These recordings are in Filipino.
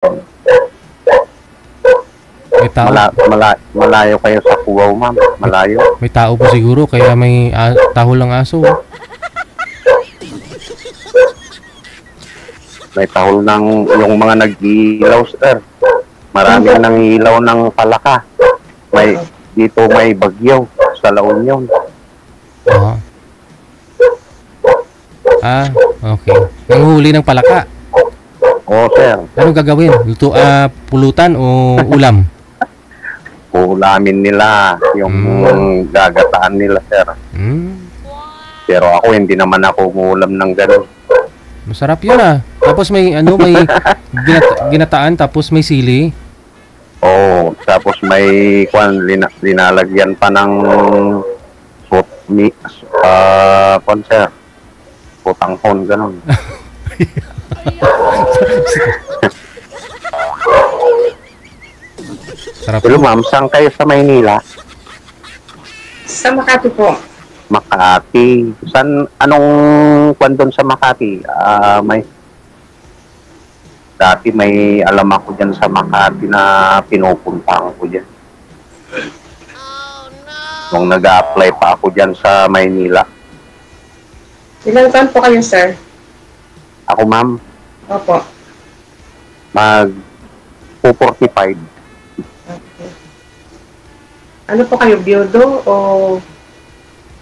May tao, Malayo kayo sa Cubao, ma'am. Malayo. may tao po siguro kaya may tahol ng aso. May tahol ng yung mga nag-iilaw, sir. Marami nang ilaw ng palaka. Dito may bagyo sa La Union. Okay. Nanguhuli ng palaka. Oo, sir. Anong gagawin? Luto, pulutan o ulam? Ulamin nila yung gagataan nila, sir. Pero ako, hindi naman ako umuulam ng gano'n. Masarap yun Tapos may ginataan tapos may sili. Oo, tapos may linalagyan pa ng sir. Putanghon, gano'n. Sarap. Pero ma'am, saan kayo sa Maynila? Sa Makati po. Makati. Anong doon sa Makati? Dati may alam ako dyan sa Makati na pinupuntahan ko dyan. Nung nag-a-apply pa ako dyan sa Maynila. Ilang taon po kayo, sir? Ako, ma'am? Opo. Mag-45. Okay. Ano po kayo, biyudo o...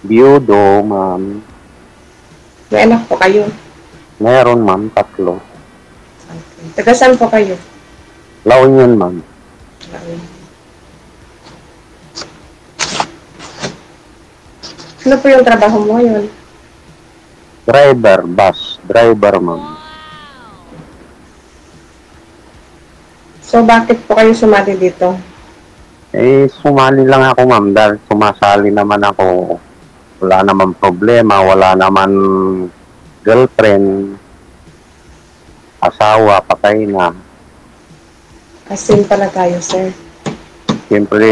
Biyudo, ma'am. May anak po kayo? Meron, ma'am, 3. Okay. Taga saan po kayo? La Union, ma'am. Ano po yung trabaho mo ngayon? Bus driver, ma'am. So, bakit po kayo sumali dito? Sumali lang ako, ma'am, dahil sumasali naman ako. Wala naman problema, wala naman girlfriend, asawa, patay na. Asin pala tayo, sir. Siyempre,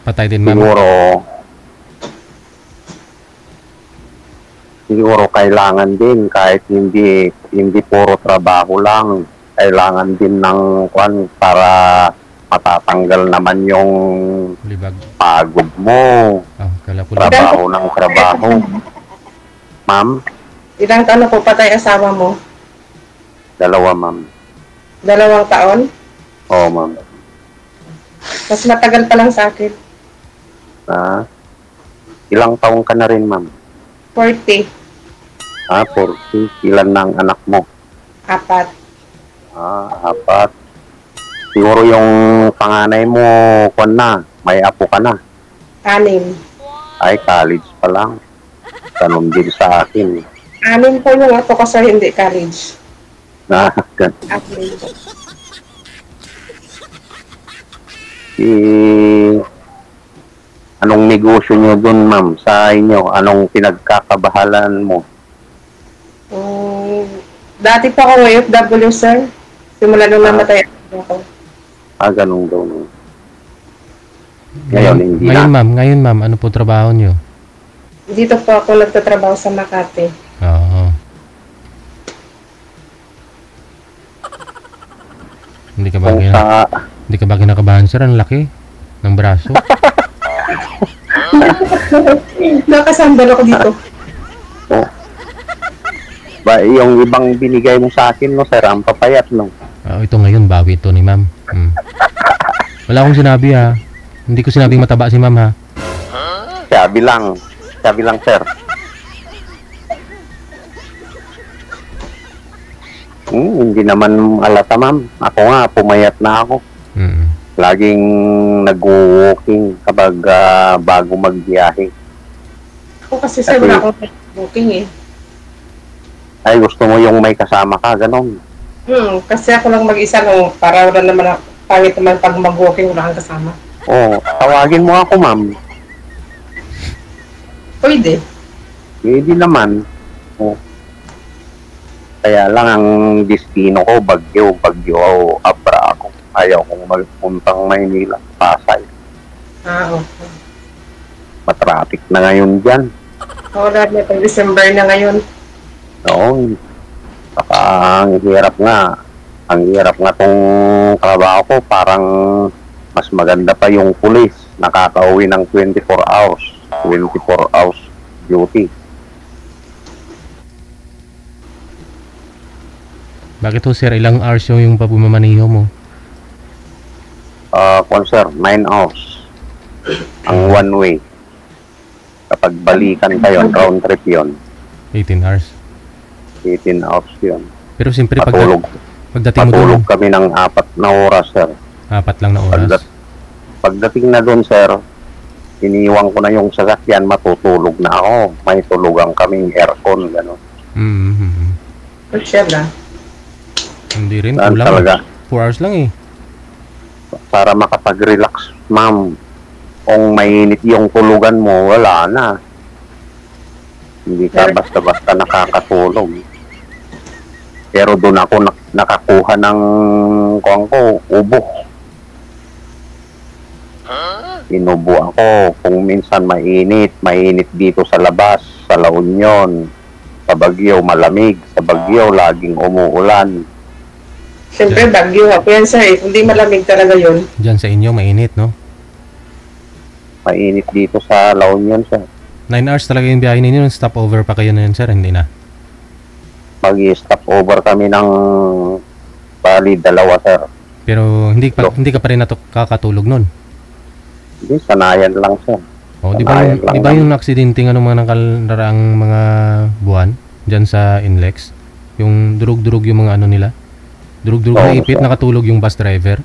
Patay din, ma'am. Siguro kailangan din, kahit hindi puro trabaho lang, kailangan din ng para matatanggal naman yung Libag. pagod mo. Trabaho ng trabaho. Ma'am? Ilang taon na po patay asawa mo? 2, ma'am. 2 taon? Oo, ma'am. Mas matagal pa lang sa akin. Ilang taong ka na rin, ma'am? 40. 40. Ilan ng anak mo? 4. 4. Siguro yung panganay mo, may apo ka na. 6. Ay, college pa lang. Ganun din sa akin. 6 po yung apo ko, sir, hindi college. Anong negosyo nyo dun, ma'am, sa inyo? Anong pinagkakabahalan mo? Dati pa ako OFW, sir. Simula nung namatay ako. Ganun daw. Ngayon, hindi na. Ngayon, ma'am, ano po trabaho nyo? Dito po ako nagtatrabaho sa Makati. Oo. Hindi ka ba kinakabahan, sir? Ang laki ng braso. Nakasambal ako dito. Yung ibang binigay mo sa akin, no, sir, ang papayat, no? Ito ngayon, bawi ito ni ma'am. Wala akong sinabi, ha. Hindi ko sinabing mataba si ma'am, ha. Sabi lang, sir. Hindi naman alata, ma'am. Ako nga, pumayat na ako. Laging nag-walking kapag bago magbiyahe. Ako kasi, sir, wala akong walking, eh. Ay, gusto mo yung may kasama ka, ganon. Kasi ako lang mag-isa, no, para wala naman, pangit naman pag mag-walking, wala kang kasama. Tawagin mo ako, ma'am. Pwede. Pwede naman. Kaya lang ang destino ko, bagyo, abra ako. Ayaw kong magpuntang Maynila, Pasay. Okay. Matraffic na ngayon dyan. Lahat na pang December na ngayon. Oo. Saka ang hirap nga. Ang hirap nga tong trabaho ko, parang mas maganda pa yung pulis. Nakakauwi ng 24 hours. 24 hours duty. Bakit ho sir, ilang hours yung pagmamaniho mo? Sir, 9 hours. Ang one way. Kapag balikan kayo, round trip yun. 18 hours. 18 hours yun. Pero siyempre pagdating mo Patulog doon, kami ng 4 na oras, sir. 4 lang na oras. Pagdating na doon, sir, iniiwan ko na yung sasakyan, matutulog na ako. May tulugan kaming aircon, gano'n. Mm-hmm. Siya na. Hindi rin, Saan kulang. talaga? 4 hours lang eh. Para makapag-relax, ma'am. Kung mainit yung tulugan mo, wala na. Hindi ka basta-basta nakakatulog. Pero doon ako nakakuha ng ubo. Inubo ako. Kung minsan mainit dito sa labas, sa La Union. Sa Baguio, malamig. Sa Baguio, laging umuulan. Siyempre, Baguio ako yan, sir. Hindi malamig talaga yun. Diyan sa inyo, mainit, no? Mainit dito sa La Union, sir. 9 hours talaga yung biyahe ninyo. Stopover pa kayo na yun, sir? Hindi na. Mag-stop over kami ng bali 2, sir. Pero hindi ka pa rin kakatulog nun. Hindi, sanayan lang, sir. Oh, di ba yung aksidente ng mga nakaraang mga buwan diyan sa Inlex? Yung durug-durug yung mga ano nila. Durug-durug na ipit, sir. nakatulog yung bus driver.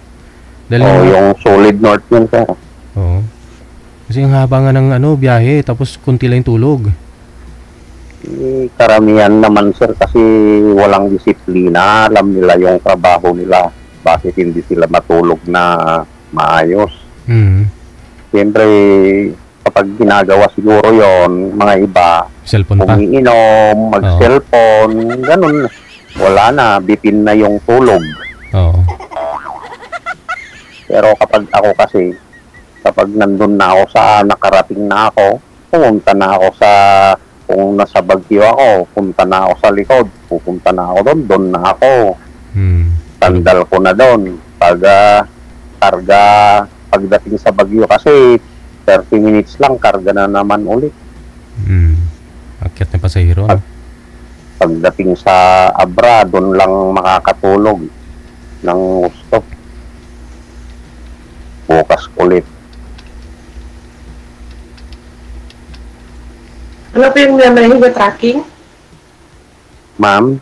Dahil yung Solid North yun, sir. Oo. Kasi ang haba nga ng biyahe, tapos kunti lang yung tulog. Karamihan naman, sir, kasi walang disiplina. Alam nila yung trabaho nila. Bakit hindi sila matulog na maayos? Siyempre, kapag ginagawa siguro yon, mga iba, cellphone pa. umiinom, mag-cellphone, ganun. Wala na, bitin na yung tulog. Oo. Pero kapag ako kasi, kapag nandun na ako nakarating na ako, pumunta na ako kung nasa Baguio ako, punta na ako sa likod, pupunta na ako doon na ako. Tandal ko na doon. Karga, pagdating sa Baguio kasi, 30 minutes lang, karga na naman ulit. Akyat na pasahero, no? Pagdating sa Abra, doon lang makakatulog ng gusto. Bukas ulit. Ano po yung minamahin ba tracking? Ma'am,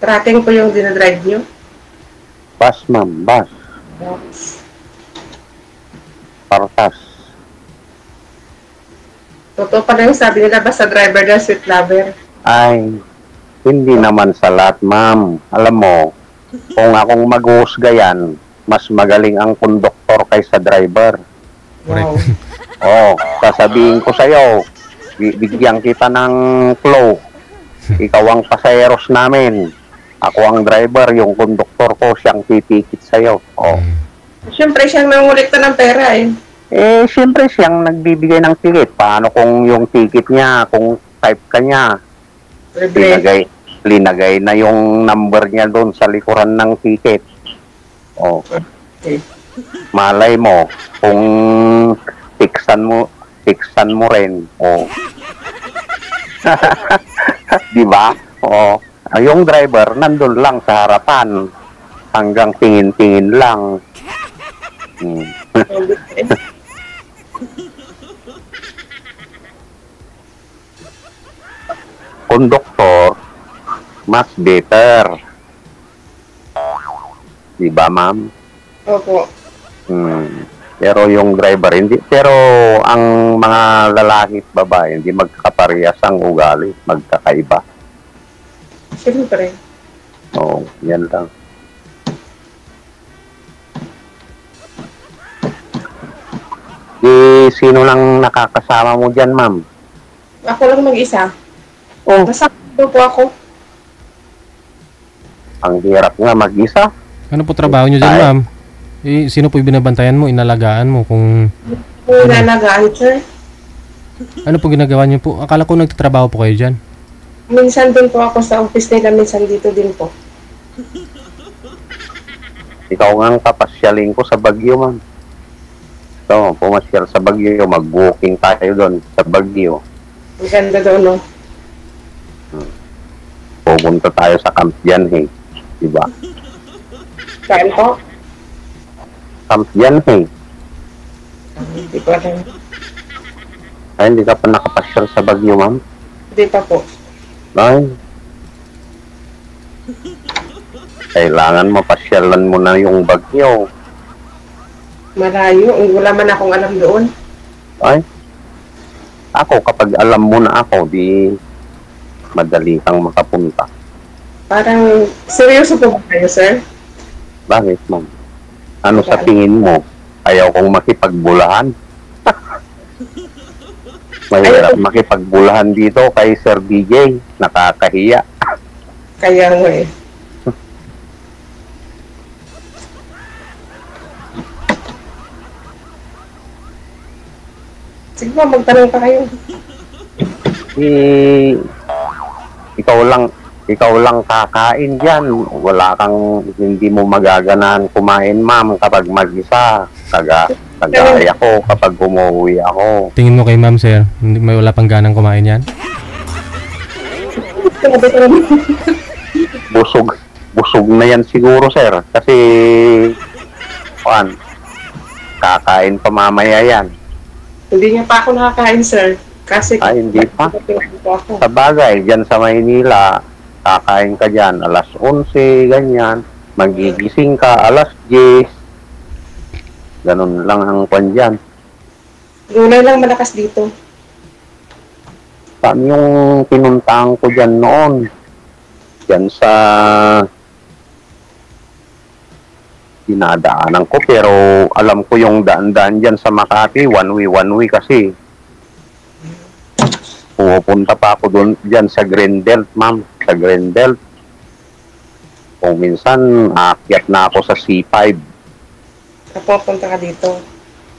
Tracking po yung dinadrive nyo? bus, ma'am, bus. Partas. Totoo pala yung sabi nila, basta driver na sweet lover. Ay, hindi naman sa lahat, ma'am. Alam mo, kung akong mag-uusga yan, mas magaling ang konduktor kaysa driver. Wow. Sasabihin ko sa'yo, bigyan kita ng flow. Ikaw ang pasayeros namin. Ako ang driver, yung konduktor ko, siyang titikit sa'yo. Siyempre, siyang nangulikta ng pera eh. Siyempre siyang nagbibigay ng ticket. Paano kung yung ticket niya, kung type ka niya, linagay na yung number niya doon sa likuran ng ticket. Okay. Malay mo, kung tiksan mo rin. Di ba? Yung driver, nandun lang sa harapan. Hanggang tingin-tingin lang. Konduktor, mas better. Di ba, ma'am? Opo. Pero yung driver, hindi. Pero ang mga lalaki at babae, hindi magkaparehas ang ugali. Magkakaiba. Siyempre. Yan lang. Sino lang nakakasama mo dyan, ma'am? Ako lang mag-isa. Nasakto po ako. Ang hirap nga mag-isa. Ano po trabaho nyo dyan, ma'am? Sino po yung binabantayan mo, inalagaan mo kung... Inalagaan, sir. Ano po ginagawa nyo po? Akala ko nagtatrabaho po kayo dyan. Minsan din po ako sa office nila, minsan dito din po. Ikaw nga ang papasyalin ko sa Baguio, ma'am. So, pumasyal sa Baguio, mag-booking tayo doon sa Baguio. Ang ganda doon, no? Pupunta tayo sa Camp Janhay, di ba? Saan po? Camp Janhay. Hindi ko alam. Ay, hindi ka pa nakapasyal sa Baguio, ma'am? Hindi pa po. Ay. Kailangan mapasyalan mo na yung Baguio. Malayo. Wala man akong alam doon. Ay. Ako, kapag alam mo na ako, di madali kang makapunta. Parang, seryoso po ba kayo, sir? Bakit, ma'am? Ano sa tingin mo? Ayaw kong makipagbulahan? Mahirap makipagbulahan dito kay Sir DJ. Nakakahiya. Kaya nga eh. Sige po, magtanong pa kayo. Eh, ikaw lang kakain dyan. Wala kang, hindi mo magaganahan kumain, ma'am, kapag mag-isa. Kagaya ko kapag umuwi ako. Tingin mo kay ma'am, sir, may wala pang ganang kumain yan? Busog na yan siguro, sir. Kasi, kakain pa mamaya yan. Hindi nga pa ako nakakain, sir. Kasi hindi pa. Ako. Sa bagay, dyan sa Maynila, kakain ka dyan, alas 11, ganyan. Magigising ka, alas 10. Ganun lang ang kwan dyan. Gulay lang malakas dito. Saan yung pinuntahan ko dyan noon? Dyan sa dinadaanan ko, pero alam ko yung daan-daan dyan sa Makati, one way kasi. Pupunta pa ako doon dyan sa Greenbelt, ma'am. Sa Greenbelt. Kung minsan, aakyat na ako sa C5. Pupunta ka dito.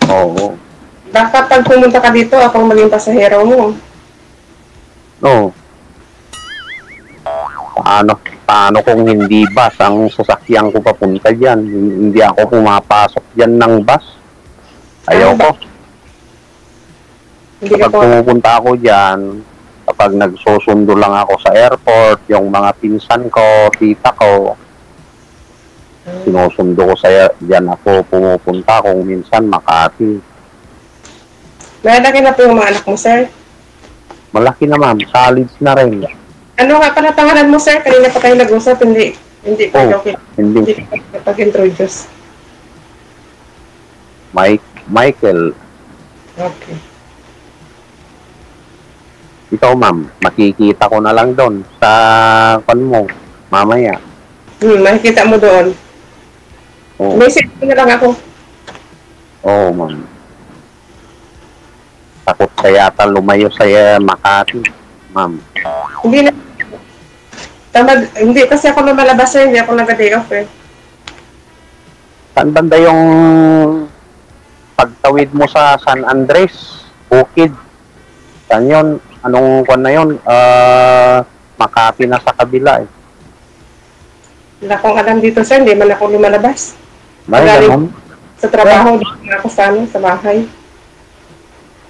Oo. Dapat pag pumunta ka dito, akong maging pasahero mo. Oo. Paano kung hindi bus ang sasakyan ko papunta dyan? Hindi ako pumapasok dyan ng bus. Ayaw ko. Hindi ka Kapag po. pumupunta ako dyan, kapag nagsusundo lang ako sa airport, yung mga pinsan ko, tita ko, sinusundo ko sa dyan ako pumupunta kung minsan Makati. Malaki na po yung mga anak mo, sir. Malaki na, ma'am. College na rin. Ano nga pala pangalan mo, sir? Kanina pa tayo nag-usap, hindi pa Oh, okay. hindi. Hindi pa introduce. Michael, Okay. ikaw, ma'am, makikita ko na lang doon sa mo, mamaya. Makikita mo doon. Oo, Message mo na lang ako. oo, ma'am. Takot ka yata lumayo sa Makati, ma'am. Hindi na. Hindi kasi ako lumalabas, sir. Hindi ako nag-day off, eh. Saan banda yung pagtawid mo sa San Andres, Bukid? Saan yun? Anong kwan na yun? Makati na sa kabila eh. Wala akong alam dito, sir. Hindi man ako lumalabas. May Galing ganun. sa trabaho, dito na ako sa bahay.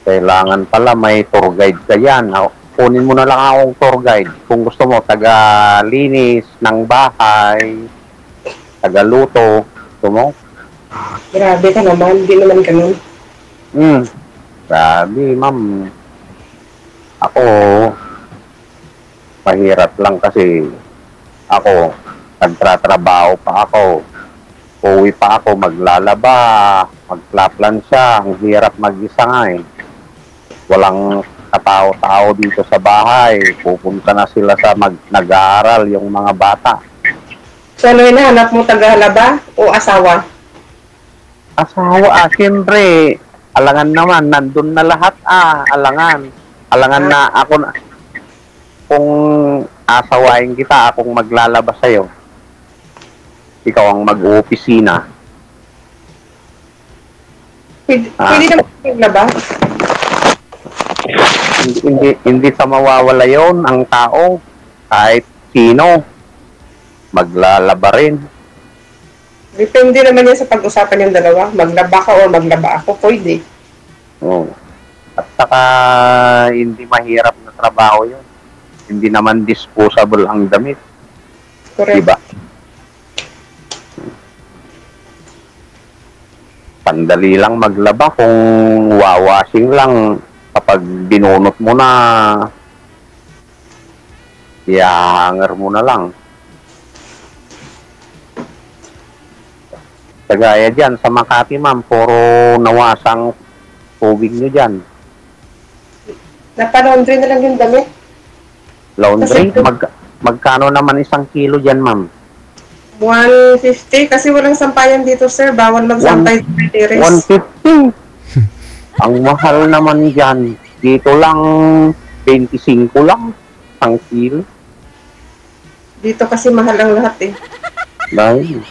Kailangan pala may tour guide ka yan. Kunin mo na lang akong tour guide. Kung gusto mo, taga-linis ng bahay, taga-luto. Gusto mo? Grabe ka naman. Hindi naman ganun. Grabe, ma'am. Ako, mahirap lang kasi ako, nagtratrabaho pa ako. Uwi pa ako, maglalaba, magplaplansya. Ang hirap mag-isa nga eh. Walang katao-tao dito sa bahay. Pupunta na sila sa nag-aaral yung mga bata. So, ano hinahanap mo? Tagahalaba o asawa? Asawa, siyempre, alangan naman, nandun na lahat alangan. Alangan na ako na, kung asawain kita, akong maglalaba sa'yo. Ikaw ang mag-opisina. Pwede naman maglaba? Hindi sa mawawala yon ang tao. Kahit sino, maglalaba rin. Depende naman yan sa pag-usapan yung dalawa. Maglaba ka o maglaba ako, pwede. Oo. At saka, hindi mahirap na trabaho yun. Hindi naman disposable ang damit. Correct. Diba? Pandali lang maglaba kung wawashing lang kapag binunot mo na ihahanger mo na lang. Kagaya dyan sa Makati ma'am, puro nawasang tubig nyo dyan. Napa-laundry na lang yung damit. Laundry, Kasi- magkano naman 1 kilo dyan ma'am? 150 kasi walang sampayan dito, sir. Bawal magsampay sa terrace. 150. Ang mahal naman dyan. Dito lang 25 lang. 1 kilo. Dito kasi mahal ang lahat eh. Dahil.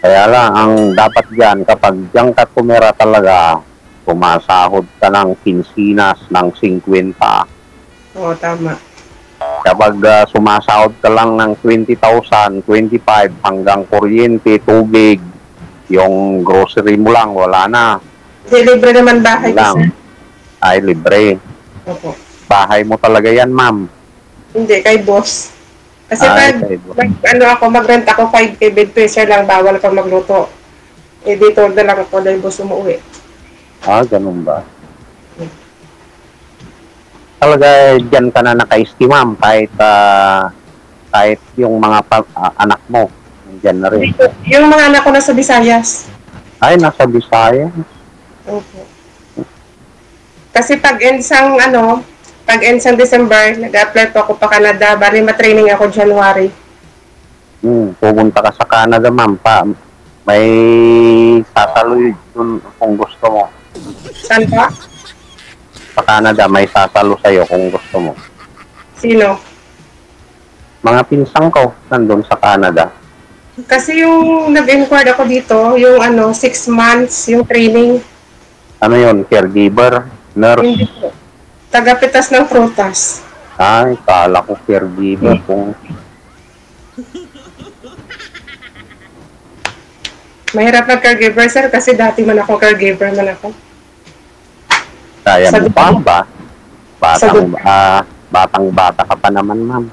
Kaya lang, ang dapat dyan, kapag dyan ka tumira talaga, pumasahod ka ng kinsinas ng 50. Oo, tama. Kapag sumasahod ka lang ng 20,000, 25 hanggang kuryente, tubig, yung grocery mo lang, wala na. Hindi, libre naman bahay ko, Lang. sir. Ay, libre. Opo. Bahay mo talaga yan, ma'am. Hindi, kay boss. Kasi Ay, pag, kay boss. mag-rent ako 5K bed pressure lang, bawal pa magluto. Eh, dito na lang ako dahil boss umuwi. Ah, ganun ba? Talaga dyan ka na naka-ski, ma'am, kahit yung mga anak mo, dyan na rin. Dito, yung mga anak ko nasa Visayas. Ay, nasa Bisaya. Opo. Kasi pag end sang December, nag-apply po ako pa Canada, bali matraining ako January. Pupunta ka sa Canada, ma'am, may sasalo dun kung gusto mo. Saan pa? Sa Canada, may sasalo sa'yo kung gusto mo. Sino? Mga pinsang ko, nandun sa Canada. Kasi yung nag-inquire ako dito, yung 6 months, yung training, Ano yun, caregiver, nurse? hindi po. Tagapitas ng prutas. Ay, kala ko caregiver kung Mahirap na caregiver, sir, kasi dati man ako caregiver man ako. kaya Sa mo pa dugo. ba? Sa Batang-bata ka pa naman, ma'am.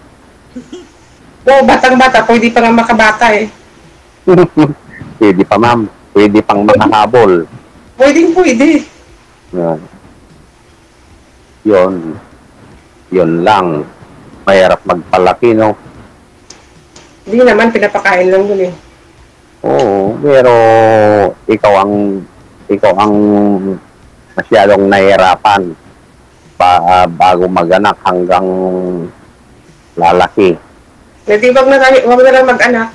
Oo, batang-bata, pwede pa nga makabata eh. Pwede pa, ma'am. Pwede pang makahabol. Pwede. Yan. Yun lang. Mahirap magpalaki, no? Hindi naman, pinapakain lang yun eh. Oo, pero ikaw ang masyadong nahihirapan bago maganak hanggang lalaki. Hindi, wag na lang mag-anak.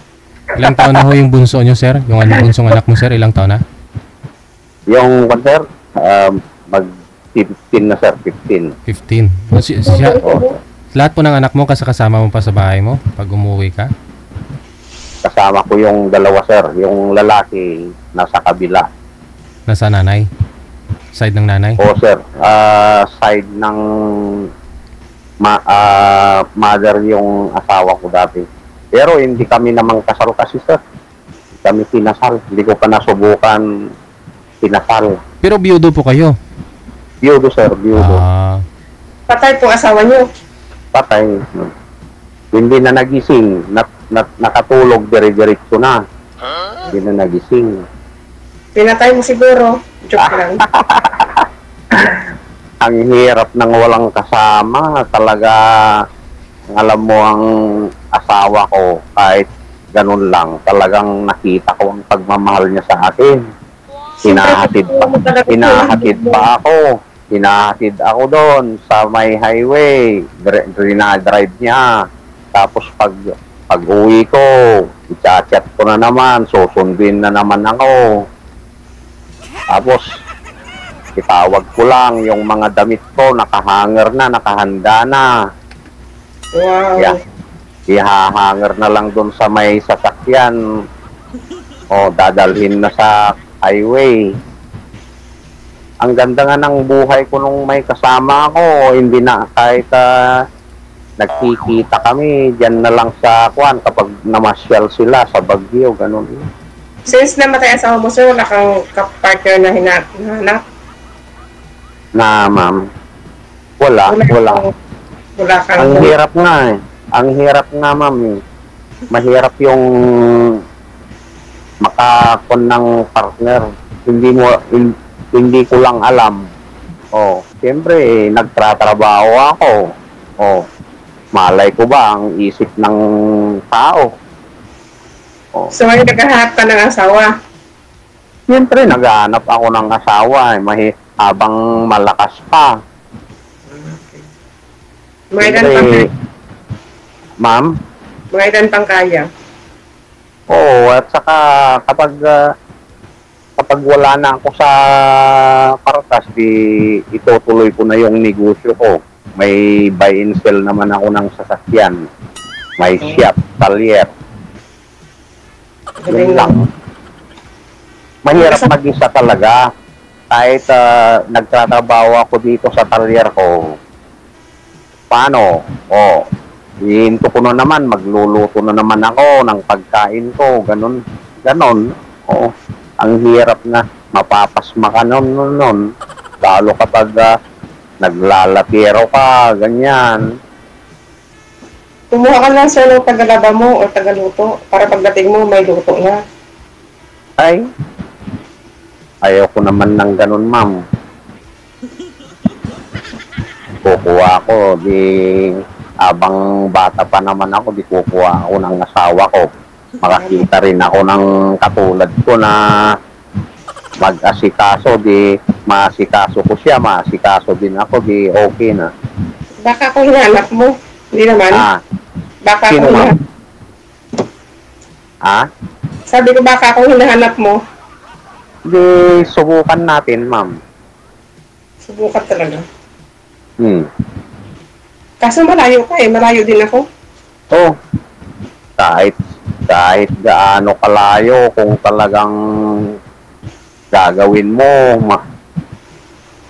Ilang taon na ho yung bunso nyo, sir? Yung bunsong anak mo, sir, ilang taon na? Yung sir, mag-15 na sir, 15. 15. Lahat po ng anak mo kasama mo pa sa bahay mo pag umuwi ka? Kasama ko yung dalawa sir, yung lalaki nasa kabila. Nasa nanay? Side ng nanay? O sir, side ng mother yung asawa ko dati. Pero hindi kami namang kasal kasi sir. Kami pinasal. Hindi ko pa nasubukan pinasal. Pero biyudo po kayo? Biyudo sir, biyudo. Patay po asawa niyo. Patay. Hindi na nagising. Nakatulog, dire-diretso na. Hindi na nagising. Pinatay mo siguro. Joke lang. Ang hirap ng walang kasama. Talaga, alam mo ang asawa ko, kahit ganun lang, talagang nakita ko ang pagmamahal niya sa akin. Hinahatid ako doon sa may highway. Dinadrive niya. Tapos pag uwi ko, i-chat ko na naman, susunduin na naman ako. Tapos, itawag ko lang yung mga damit ko, nakahanger na, nakahanda na. Wow. Yeah. Ihahanger na lang doon sa may sasakyan. O, dadalhin na sa highway. Ang ganda nga ng buhay ko nung may kasama ako. Hindi na, kahit nagkikita kami diyan na lang sa kuan kapag namasyal sila sa Baguio, ganun. Since namatay ang asawa mo, sir, wala kang kapartner na hinahanap? Na ma'am, wala. Wala kang... Ang hirap nga eh. Ang hirap nga ma'am eh. Mahirap yung makakon ng partner. Hindi ko lang alam. Oh, siyempre nagtratrabaho ako. Oh, malay ko ba ang isip ng tao? Oh. So, ngayon naghahanap ka ng asawa? Siyempre, naghahanap ako ng asawa habang malakas pa. Mga ilan pang Siyempre, ma'am? Mga ilan pang kaya? Oo, at saka kapag wala na ako sa Partas, itutuloy ko na yung negosyo ko. May buy and sell naman ako ng sasakyan. May shop, talyer. Yun lang. Mahirap mag-isa talaga. Kahit nagtatrabaho ako dito sa talyer ko, paano? Hihinto ko na naman, magluluto na naman ako ng pagkain ko, ganon. Ang hirap na, mapapasma ka nun. Lalo kapag naglalatiro ka, ganyan. Kumuha ka lang, sir, ng tagalaba mo o tagaluto para pagdating mo, may luto na. Ay, ayaw ko naman ng ganon, ma'am. Kukuha ko, habang bata pa naman ako, kukuha ako ng asawa ko. Makakita rin ako ng katulad ko na mag-asikaso, maasikaso ko siya, maasikaso din ako, okay na. Baka kung hinahanap mo, hindi naman. Baka sino, kung ma'am? Sabi ko baka kung hinahanap mo. Subukan natin, ma'am. Subukan talaga. Kaso malayo ka malayo din ako. Kahit gaano kalayo, kung talagang gagawin mo,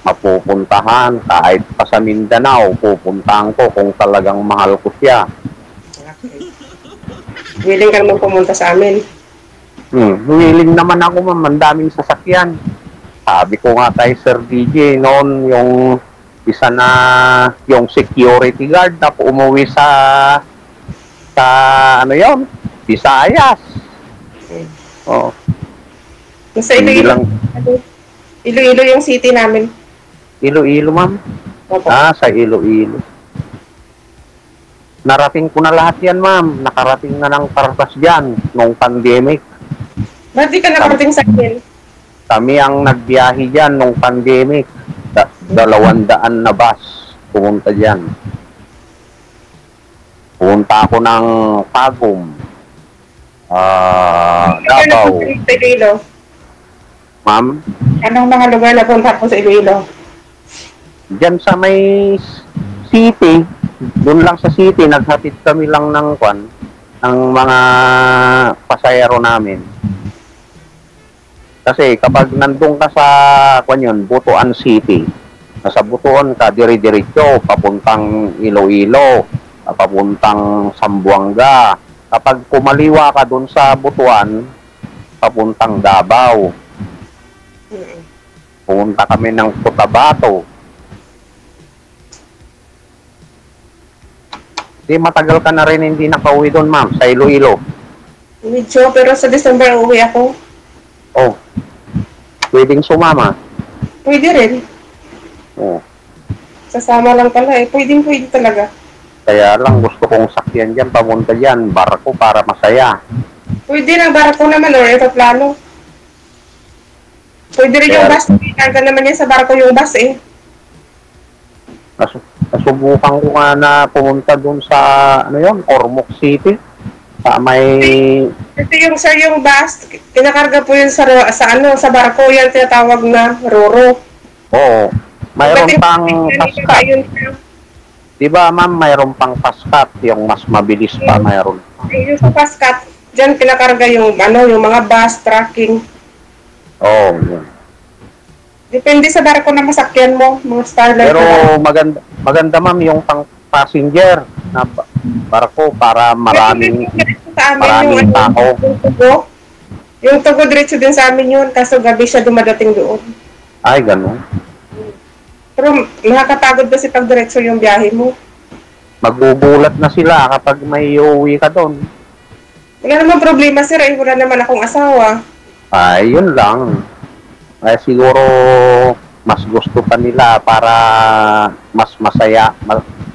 mapupuntahan, kahit pa sa Mindanao, pupuntahan ko kung talagang mahal ko siya. Okay. Willing ka naman pumunta sa amin? Willing naman ako, ma'am. Ang daming sasakyan. Sabi ko nga kay Sir DJ noon, yung security guard na umuwi sa Visayas. Sa Iloilo yung city namin. Iloilo, ma'am? Opo. Sa Iloilo. Narating ko na lahat yan, ma'am. Nakarating na ng Partas dyan nung pandemic. Ba't di ka nakarating sa akin? Kami ang nagbiyahe dyan nung pandemic. 200 na bus pumunta dyan. Pumunta ako ng Tagum. Davao. Sa Iloilo? Ma'am? Anong mga lugar na punta ko sa Iloilo? Diyan sa may city, doon lang sa city, naghatid kami lang ng mga pasayero namin. Kasi kapag nandun ka sa Butuan City, nasa Butuan ka, dire-diretso, papuntang Iloilo, papuntang Zamboanga. Kapag kumaliwa ka doon sa Butuan, papuntang Davao. Pumunta kami ng Cotabato. Matagal ka na rin hindi nakauwi doon, ma'am, sa Iloilo. Medyo, pero sa December uwi ako. Pwedeng sumama. Pwede rin. Sasama lang pala Pwede talaga. Kaya lang gusto kong sakyan dyan, pamunta dyan, barko para masaya. Pwede ng barko naman o aeroplano. Pwede rin yung bus. Karga naman yan sa barko yung bus Nasubukan ko nga na pumunta dun sa, Ormoc City. Kasi yung bus, kinakarga po yun sa barko, yan tinatawag na Roro. Oo. Mayroon pang paskat. Diba, ma'am, mayroon pang paskat, yung mas mabilis pa mayroon. Yung sa paskat, dyan kinakarga yung mga bus, trucking. Yun. Depende sa barko na masakyan mo, mga Starlight. Pero maganda ma'am, yung passenger na barko para maraming Sa amin yung, tao. yung tugo. Yung tugo diretso din sa amin yun, kaso gabi siya dumadating doon. Ay, ganun. Pero nakakapagod kasi pag diretso yung biyahe mo. Magugulat na sila kapag may uuwi ka doon. Wala naman problema sir, ay wala naman akong asawa. Ay, yun lang. Ay, siguro mas gusto pa nila para mas masaya.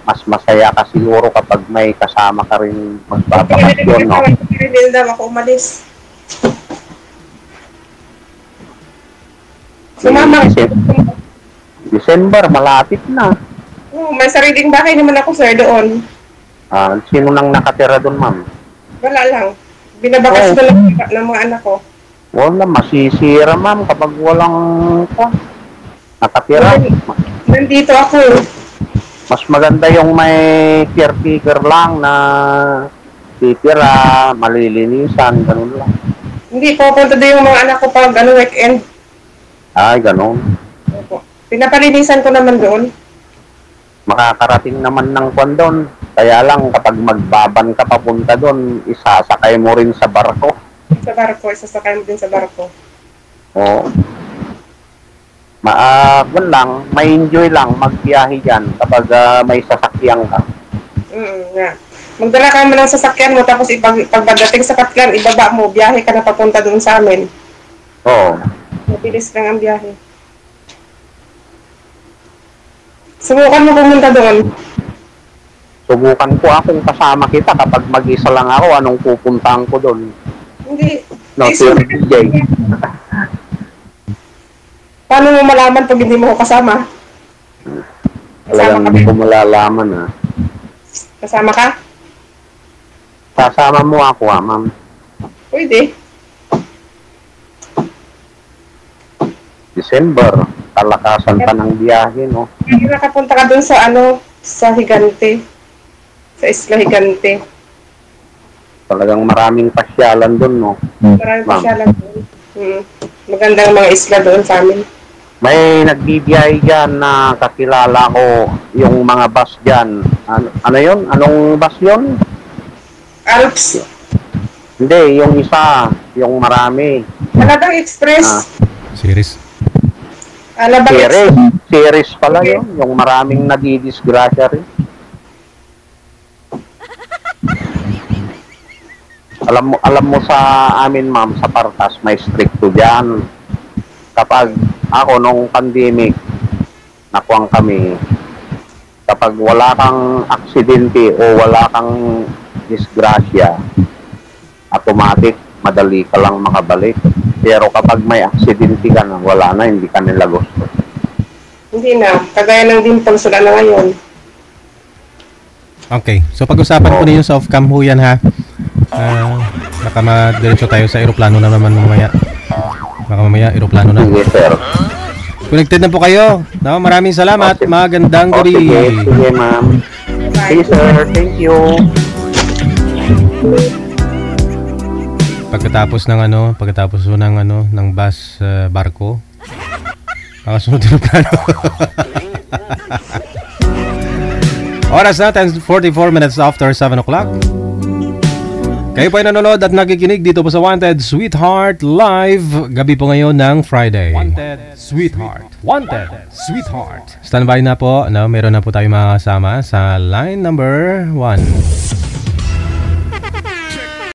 Mas masaya ka siguro kapag may kasama ka rin magbabakasyon, no? Hindi daw ako umalis. Sumama. December, malapit na. Oh, may sariling bahay naman ako sir doon. Sino nang nakatira doon, ma'am? Wala lang. Binabakas ko lang ng mga anak ko. Wala, masisira, ma'am, kapag walang nakatira. Nandito ako. Mas maganda yung may caretaker lang na titira, malilinisan, ganun lang. Hindi po, punta doon yung mga anak ko pag weekend. Ay, ganun. Pinapalinisan ko naman doon. Makakarating naman ng kwan doon. Kaya lang, kapag magbaban ka papunta doon, isasakay mo rin sa barko. Sa barko, isasakay mo din sa barko. Oo. Lang, may enjoy lang magbiyahe dyan kapag may sasakyan ka. Nga. Magdala ka mo ng sasakyan mo, tapos pagdating sa Katlan, ibaba mo, biyahe ka na papunta doon sa amin. Oo. Mabilis lang ang biyahe. Subukan mo pumunta doon. Subukan ko akong kasama kita kapag mag-isa lang ako, anong pupuntahan ko doon? Hindi. No, Sir DJ. Paano mo malaman pag hindi mo ko kasama? Talagang hindi ko malalaman, Kasama ka? Kasama mo ako, ma'am. Pwede. December, kalakasan pa ng biyahe, no? Hindi nakapunta ka doon sa sa Higante. Sa Isla Higante. Talagang maraming pasyalan doon, no? Maraming pasyalan doon. Magandang mga isla doon sa amin. May nagbibiyahe dyan na kakilala ko yung mga bus dyan. Ano yun? Anong bus yun? Alps. Hindi, yung isa, yung marami. Alabang Express. Series. Alabang Express. Series pala yun. Yung maraming nadidisgrasya rin. Alam mo sa amin, ma'am, sa Partas, may stricto dyan. Kapag ako nung pandemic, nakuwang kami, kapag wala kang aksidente o wala kang disgrasya, automatic, madali ka lang makabalik. Pero kapag may aksidente ka na, wala na, hindi ka nila gusto. Hindi na. Kagaya ng Dimples, wala na ngayon. Okay. So pag-usapan ko na yung sa off-cam ho yan, ha. Baka madiretso tayo sa aeroplano na naman mamaya. Baka mamaya aeroplano na. Sige, sir. Connected na po kayo. No, maraming salamat. Magandang gabi. Sige, ma'am. Sige, sir. Thank you. Pagkatapos ng bus barko. Makasunod aeroplano. Oras na 10:44 minutes after 7 o'clock. Kayo po ay nanonood at nakikinig dito po sa Wanted Sweetheart Live. Gabi po ngayon ng Friday. Wanted Sweetheart. Wanted Sweetheart. Standby na po. Meron na po tayo mga kasama sa line number 1.